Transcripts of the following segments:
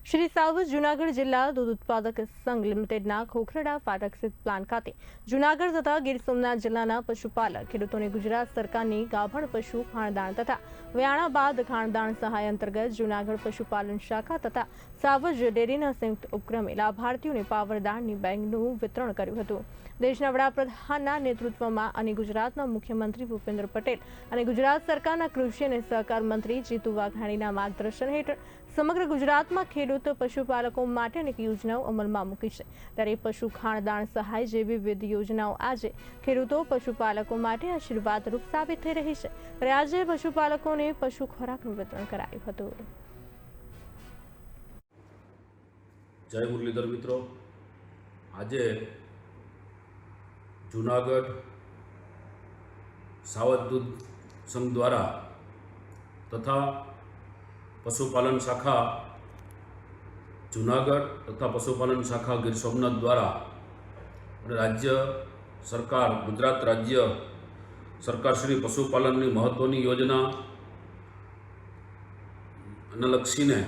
श्री सावज जूनागढ़ जिला दूध उत्पादक संघ लिमिटेडના ખોખરડા ફાટક સ્થિત પ્લાન્ટ ખાતે જૂનાગઢ તથા ગીર સોમનાથ જિલ્લાના પશુપાલક ખેડૂતોને ગુજરાત સરકારની ગાભણ પશુ ખાણદાણ તથા વ્યાણા બાદ ખાણદાણ સહાય અંતર્ગત જૂનાગઢ પશુપાલન શાખા તથા સાવજ ડેરીના સંયુક્ત ઉપક્રમે લાભાર્થીઓને પાવરદાનની બેગનું વિતરણ કર્યું હતું। દેશના વડાપ્રધાનના નેતૃત્વમાં અને ગુજરાતના મુખ્યમંત્રી ભૂપેન્દ્ર પટેલ અને ગુજરાત સરકારના કૃષિ અને સહકાર મંત્રી જીતુ વાઘાણીના માર્ગદર્શન હેઠળ સમગ્ર ગુજરાતમાં ખેડૂત પશુપાલકો માટે અનેક યોજનાઓ અમલમાં મૂકી છે। ત્યારે પશુ ખાણદાણ સહાય જેવી વિવિધ યોજનાઓ આજે ખેડૂતો પશુપાલકો માટે આશીર્વાદરૂપ સાબિત થઈ રહી છે। ત્યારે આજે પશુપાલકોને પશુ ખોરાકનું વિતરણ કરાયું હતું। જય મુરલીધર મિત્રો, આજે જૂનાગઢ સાવજ દૂધ સંઘ દ્વારા તથા પશુપાલન શાખા જૂનાગઢ તથા પશુપાલન શાખા ગીર સોમનાથ દ્વારા રાજ્ય સરકાર ગુજરાત રાજ્ય સરકારશ્રી પશુપાલનની મહત્ત્વની યોજના અને લક્ષીને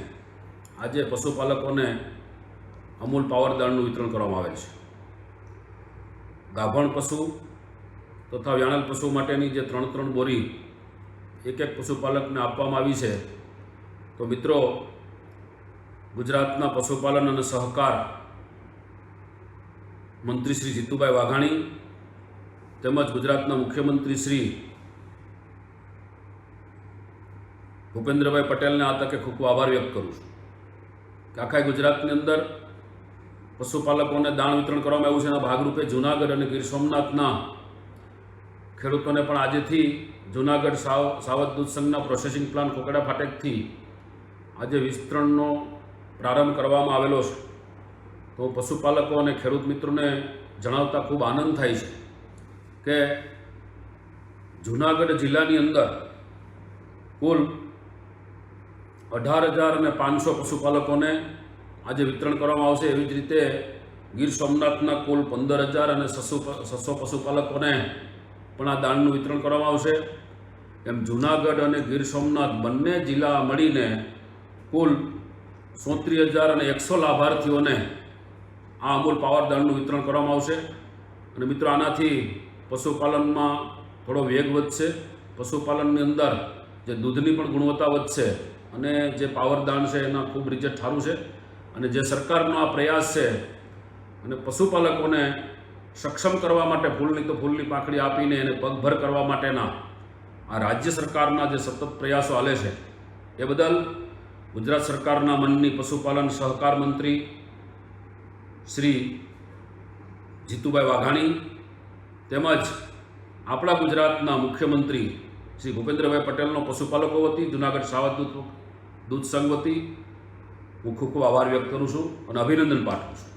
આજે પશુપાલકોને અમૂલ પાવરદાણનું વિતરણ કરવામાં આવે છે। ગાભણ પશુ તથા વ્યાણેલ પશુ માટેની જે 3 બોરી એક પશુપાલકને આપવામાં આવી છે, તો મિત્રો, ગુજરાતના પશુપાલન અને સહકાર મંત્રી શ્રી જીતુભાઈ વાઘાણી તેમજ ગુજરાતના મુખ્યમંત્રી શ્રી ભૂપેન્દ્રભાઈ પટેલને આ તકે ખૂબ આભાર વ્યક્ત કરું છું કે આખા ગુજરાતની અંદર પશુપાલકોને દાણ વિતરણ કરવામાં આવ્યું છે। એના ભાગરૂપે જૂનાગઢ અને ગીર સોમનાથના ખેડૂતોને પણ આજેથી જૂનાગઢ સાવજ દૂધ સંઘના પ્રોસેસિંગ પ્લાન્ટ ખોખરડા ફાટકથી આજે વિસ્તરણનો પ્રારંભ કરવામાં આવેલો છે। તો પશુપાલકો અને ખેડૂત મિત્રોને જણાવતા ખૂબ આનંદ થાય છે કે જૂનાગઢ જિલ્લાની અંદર કુલ 18,500 પશુપાલકોને આજે વિતરણ કરવામાં આવશે। એવી જ રીતે ગીર સોમનાથના કુલ 15,600 પશુપાલકોને પણ આ દાણનું વિતરણ કરવામાં આવશે। એમ જૂનાગઢ અને ગીર સોમનાથ બંને જિલ્લા મળીને કુલ 37,100 લાભાર્થીઓને આ અમૂલ પાવરદાણનું વિતરણ કરવામાં આવશે। અને મિત્રો, આનાથી પશુપાલનમાં થોડો વેગ વધશે, પશુપાલનની અંદર જે દૂધની પણ ગુણવત્તા વધશે અને જે પાવરદાણ છે એના ખૂબ રિઝલ્ટ સારું છે। અને જે સરકારનો આ પ્રયાસ છે અને પશુપાલકોને સક્ષમ કરવા માટે ફૂલની તો ફૂલની પાંખડી આપીને એને પગભર કરવા માટેના આ રાજ્ય સરકારના જે સતત પ્રયાસો ચાલે છે, એ બદલ ગુજરાત સરકારના માનનીય પશુપાલન સહકાર મંત્રી શ્રી જીતુભાઈ વાઘાણી તેમજ આપણા ગુજરાતના મુખ્યમંત્રી શ્રી ભૂપેન્દ્રભાઈ પટેલનો પશુપાલકો વતી જૂનાગઢ સાવજ દૂધ સંઘ વતી હું ખૂબ આભાર વ્યક્ત કરું છું અને અભિનંદન પાઠવું છું।